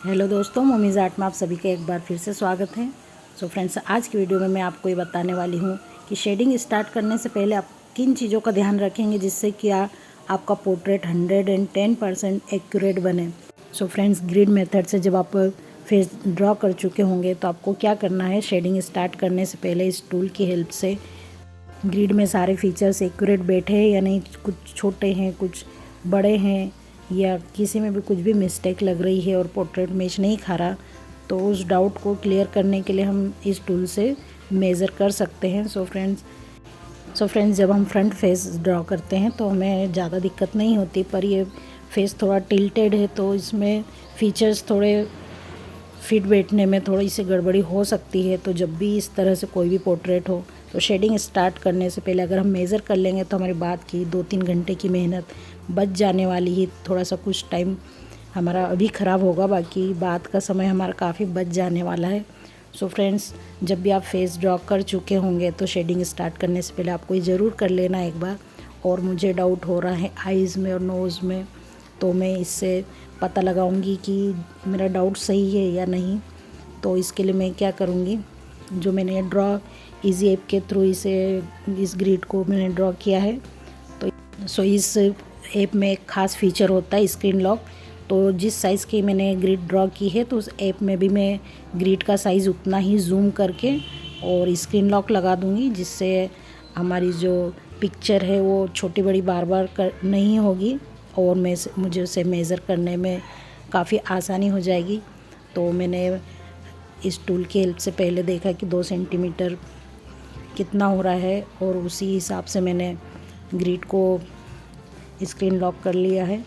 Hello दोस्तों, mummy's art में आप सभी का एक बार फिर से स्वागत है। सो फ्रेंड्स, आज की वीडियो में मैं आपको ये बताने वाली हूँ कि शेडिंग स्टार्ट करने से पहले आप किन चीज़ों का ध्यान रखेंगे जिससे कि आपका पोर्ट्रेट 110% एक्यूरेट बने। सो फ्रेंड्स, ग्रिड मेथड से जब आप फेस ड्रॉ कर चुके होंगे तो आपको क्या करना है, शेडिंग स्टार्ट करने से पहले इस टूल की हेल्प से ग्रिड में सारे फीचर्स एक्यूरेट बैठे हैं या नहीं, कुछ छोटे हैं कुछ बड़े हैं या किसी में भी कुछ भी मिस्टेक लग रही है और पोर्ट्रेट मैच नहीं खा रहा, तो उस डाउट को क्लियर करने के लिए हम इस टूल से मेज़र कर सकते हैं। सो फ्रेंड्स, जब हम फ्रंट फेस ड्रॉ करते हैं तो हमें ज़्यादा दिक्कत नहीं होती, पर ये फेस थोड़ा टिल्टेड है तो इसमें फीचर्स थोड़े फिट बैठने में थोड़ी सी गड़बड़ी हो सकती है। तो जब भी इस तरह से कोई भी पोर्ट्रेट हो तो शेडिंग स्टार्ट करने से पहले अगर हम मेज़र कर लेंगे तो हमारी बात की 2-3 घंटे की मेहनत बच जाने वाली है। थोड़ा सा कुछ टाइम हमारा अभी ख़राब होगा, बाकी बात का समय हमारा काफ़ी बच जाने वाला है। सो फ्रेंड्स, जब भी आप फेस ड्रॉ कर चुके होंगे तो शेडिंग स्टार्ट करने से पहले आपको ये ज़रूर कर लेना एक बार। और मुझे डाउट हो रहा है आइज़ में और नोज़ में, तो मैं इससे पता लगाऊंगी कि मेरा डाउट सही है या नहीं। तो इसके लिए मैं क्या करूँगी, जो मैंने ड्रॉ इजी ऐप के थ्रू इस ग्रिड को मैंने ड्रॉ किया है, तो इस ऐप में एक ख़ास फीचर होता है स्क्रीन लॉक। तो जिस साइज़ की मैंने ग्रिड ड्रॉ की है तो उस ऐप में भी मैं ग्रिड का साइज़ उतना ही जूम करके और स्क्रीन लॉक लगा दूँगी, जिससे हमारी जो पिक्चर है वो छोटी बड़ी बार बार नहीं होगी और मुझे उसे मेज़र करने में काफ़ी आसानी हो जाएगी। तो मैंने इस टूल की हेल्प से पहले देखा कि 2 सेंटीमीटर कितना हो रहा है और उसी हिसाब से मैंने ग्रिड को स्क्रीन लॉक कर लिया है।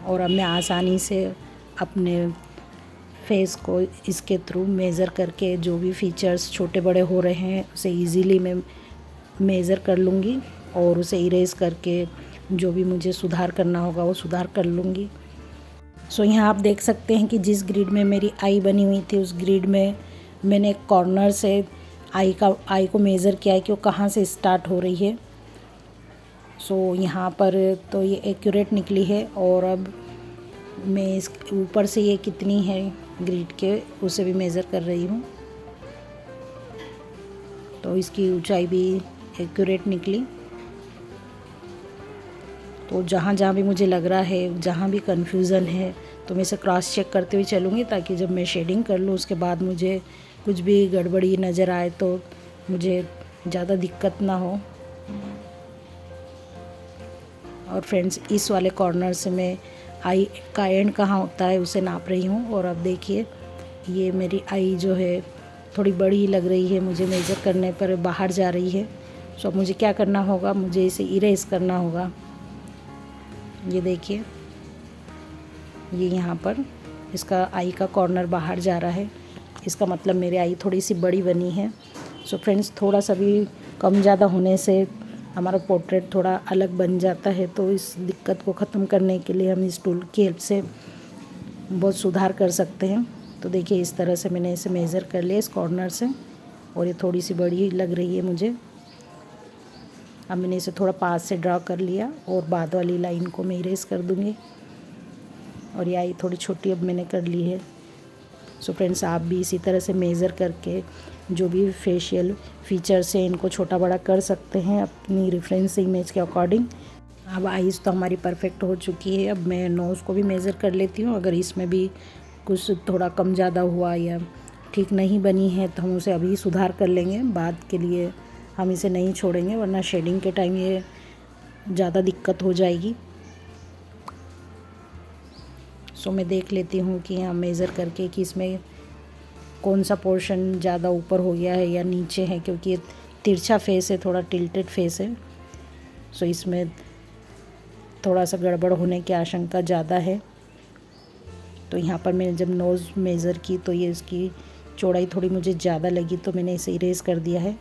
और अब मैं आसानी से अपने फेस को इसके थ्रू मेज़र करके जो भी फीचर्स छोटे बड़े हो रहे हैं उसे इजीली मैं मेज़र कर लूँगी और उसे इरेज करके जो भी मुझे सुधार करना होगा वो सुधार कर लूँगी। सो यहाँ आप देख सकते हैं कि जिस ग्रिड में मेरी आई बनी हुई थी उस ग्रिड में मैंने एक कॉर्नर से आई को मेज़र किया है कि वो कहाँ से स्टार्ट हो रही है। सो यहाँ पर तो ये एक्यूरेट निकली है। और अब मैं इस ऊपर से ये कितनी है ग्रिड के उसे भी मेज़र कर रही हूँ, तो इसकी ऊंचाई भी एक्यूरेट निकली। तो जहाँ जहाँ भी मुझे लग रहा है, जहाँ भी कन्फ्यूज़न है, तो मैं इसे क्रॉस चेक करते हुए चलूँगी ताकि जब मैं शेडिंग कर लूँ उसके बाद मुझे कुछ भी गड़बड़ी नज़र आए तो मुझे ज़्यादा दिक्कत ना हो। और फ्रेंड्स, इस वाले कॉर्नर से मैं आई का एंड कहाँ होता है उसे नाप रही हूँ। और अब देखिए ये मेरी आई जो है थोड़ी बड़ी लग रही है, मुझे मेज़र करने पर बाहर जा रही है। सो अब मुझे क्या करना होगा, मुझे इसे इरेज करना होगा। ये देखिए, ये यहाँ पर इसका आई का कॉर्नर बाहर जा रहा है, इसका मतलब मेरी आई थोड़ी सी बड़ी बनी है। सो फ्रेंड्स, थोड़ा सा भी कम ज़्यादा होने से हमारा पोर्ट्रेट थोड़ा अलग बन जाता है। तो इस दिक्कत को ख़त्म करने के लिए हम इस टूल की हेल्प से बहुत सुधार कर सकते हैं। तो देखिए, इस तरह से मैंने इसे मेज़र कर लिया इस कॉर्नर से और ये थोड़ी सी बड़ी लग रही है मुझे। अब मैंने इसे थोड़ा पास से ड्रा कर लिया और बाद वाली लाइन को मैं इरेज कर दूँगी। और ये आई थोड़ी छोटी अब मैंने कर ली है। सो फ्रेंड्स, आप भी इसी तरह से मेज़र करके जो भी फेशियल फीचर्स हैं इनको छोटा बड़ा कर सकते हैं अपनी रेफरेंस इमेज के अकॉर्डिंग। अब आईज़ तो हमारी परफेक्ट हो चुकी है, अब मैं नोज़ को भी मेज़र कर लेती हूँ। अगर इसमें भी कुछ थोड़ा कम ज़्यादा हुआ या ठीक नहीं बनी है तो हम उसे अभी सुधार कर लेंगे, बाद के लिए हम इसे नहीं छोड़ेंगे, वरना शेडिंग के टाइम ये ज़्यादा दिक्कत हो जाएगी। सो मैं देख लेती हूँ कि यहाँ मेज़र करके कि इसमें कौन सा पोर्शन ज़्यादा ऊपर हो गया है या नीचे है, क्योंकि ये तिरछा फेस है, थोड़ा टिल्टेड फेस है। सो इसमें थोड़ा सा गड़बड़ होने की आशंका ज़्यादा है। तो यहाँ पर मैंने जब नोज़ मेज़र की तो ये इसकी चौड़ाई थोड़ी मुझे ज़्यादा लगी, तो मैंने इसे इरेज कर दिया है।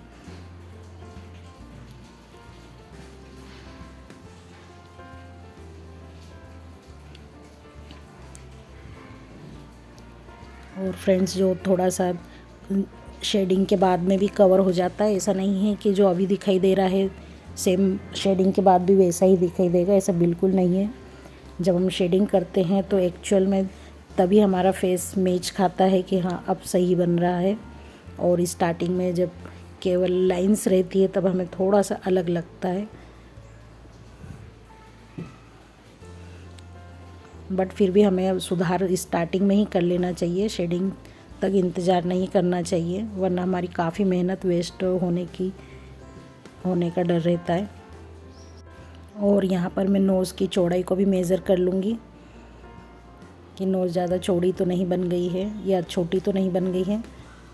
और फ्रेंड्स, जो थोड़ा सा शेडिंग के बाद में भी कवर हो जाता है, ऐसा नहीं है कि जो अभी दिखाई दे रहा है सेम शेडिंग के बाद भी वैसा ही दिखाई देगा, ऐसा बिल्कुल नहीं है। जब हम शेडिंग करते हैं तो एक्चुअल में तभी हमारा फेस मैच खाता है कि हाँ अब सही बन रहा है। और स्टार्टिंग में जब केवल लाइंस रहती है तब हमें थोड़ा सा अलग लगता है, बट फिर भी हमें सुधार स्टार्टिंग में ही कर लेना चाहिए। शेडिंग तक इंतज़ार नहीं करना चाहिए, वरना हमारी काफ़ी मेहनत वेस्ट होने का डर रहता है। और यहाँ पर मैं नोज़ की चौड़ाई को भी मेज़र कर लूँगी कि नोज़ ज़्यादा चौड़ी तो नहीं बन गई है या छोटी तो नहीं बन गई है।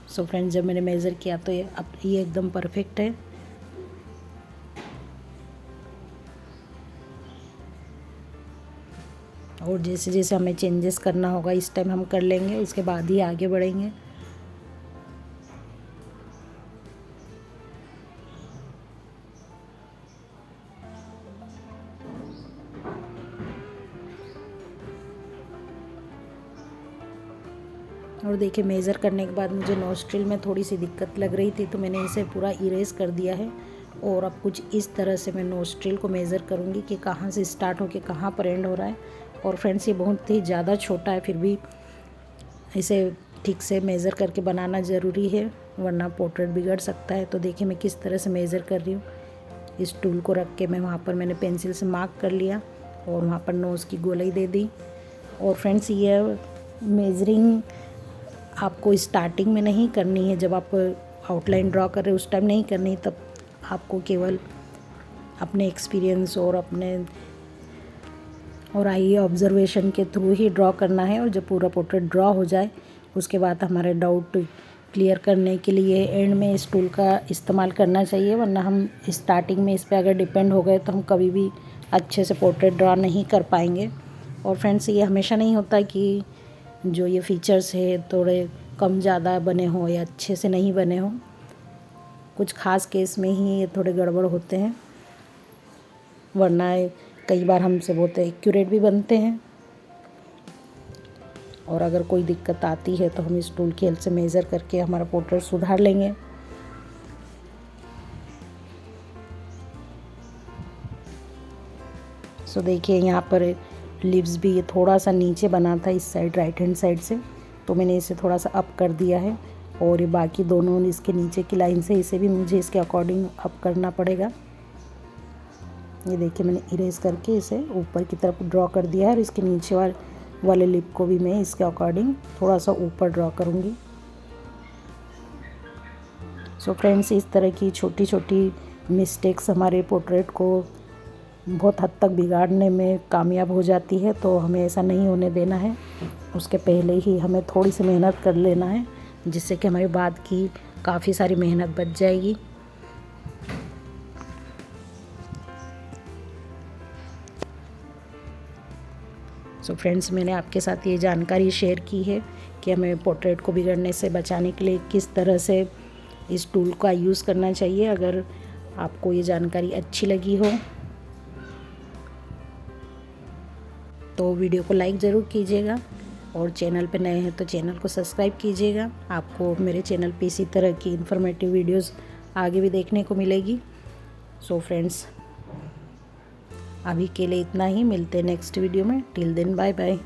सो फ्रेंड्स, जब मैंने मेज़र किया तो ये एकदम परफेक्ट है। और जैसे जैसे हमें चेंजेस करना होगा इस टाइम हम कर लेंगे, उसके बाद ही आगे बढ़ेंगे। और देखिए, मेज़र करने के बाद मुझे नोस्ट्रिल में थोड़ी सी दिक्कत लग रही थी, तो मैंने इसे पूरा इरेज कर दिया है। और अब कुछ इस तरह से मैं नोस्ट्रिल को मेज़र करूँगी कि कहाँ से स्टार्ट होके कहाँ पर एंड हो रहा है। और फ्रेंड्स, ये बहुत ही ज़्यादा छोटा है, फिर भी इसे ठीक से मेज़र करके बनाना ज़रूरी है, वरना पोर्ट्रेट बिगड़ सकता है। तो देखिए मैं किस तरह से मेज़र कर रही हूँ। इस टूल को रख के मैं वहाँ पर मैंने पेंसिल से मार्क कर लिया और वहाँ पर नोज़ की गोलाई दे दी। और फ्रेंड्स, ये मेजरिंग आपको स्टार्टिंग में नहीं करनी है, जब आप आउटलाइन ड्रॉ कर रहे हो उस टाइम नहीं करनी, तब आपको केवल अपने एक्सपीरियंस और आई ऑब्जर्वेशन के थ्रू ही ड्रॉ करना है। और जब पूरा पोर्ट्रेट ड्रॉ हो जाए उसके बाद हमारे डाउट क्लियर करने के लिए एंड में इस टूल का इस्तेमाल करना चाहिए, वरना हम स्टार्टिंग में इस पर अगर डिपेंड हो गए तो हम कभी भी अच्छे से पोर्ट्रेट ड्रॉ नहीं कर पाएंगे। और फ्रेंड्स, ये हमेशा नहीं होता कि जो ये फीचर्स है थोड़े कम ज़्यादा बने हों या अच्छे से नहीं बने हों। कुछ ख़ास केस में ही ये थोड़े गड़बड़ होते हैं, वरना कई बार हमसे बहुत एक्यूरेट भी बनते हैं। और अगर कोई दिक्कत आती है तो हम इस टूल की हेल्प से मेज़र करके हमारा पोर्ट्रेट सुधार लेंगे। सो देखिए, यहाँ पर लिप्स भी ये थोड़ा सा नीचे बना था इस साइड राइट हैंड साइड से, तो मैंने इसे थोड़ा सा अप कर दिया है। और ये बाकी दोनों इसके नीचे की लाइन से इसे भी मुझे इसके अकॉर्डिंग अप करना पड़ेगा। ये देखिए, मैंने इरेज करके इसे ऊपर की तरफ ड्रॉ कर दिया है और इसके नीचे वाले लिप को भी मैं इसके अकॉर्डिंग थोड़ा सा ऊपर ड्रॉ करूँगी। सो फ्रेंड्स, इस तरह की छोटी छोटी मिस्टेक्स हमारे पोर्ट्रेट को बहुत हद तक बिगाड़ने में कामयाब हो जाती है, तो हमें ऐसा नहीं होने देना है। उसके पहले ही हमें थोड़ी सी मेहनत कर लेना है, जिससे कि हमारी बाद की काफ़ी सारी मेहनत बच जाएगी। सो फ्रेंड्स, मैंने आपके साथ ये जानकारी शेयर की है कि हमें पोर्ट्रेट को बिगड़ने से बचाने के लिए किस तरह से इस टूल का यूज़ करना चाहिए। अगर आपको ये जानकारी अच्छी लगी हो तो वीडियो को लाइक ज़रूर कीजिएगा, और चैनल पे नए हैं तो चैनल को सब्सक्राइब कीजिएगा। आपको मेरे चैनल पे इसी तरह की इन्फॉर्मेटिव वीडियोस आगे भी देखने को मिलेगी। सो फ्रेंड्स, अभी के लिए इतना ही, मिलते हैं नेक्स्ट वीडियो में। Till then bye bye.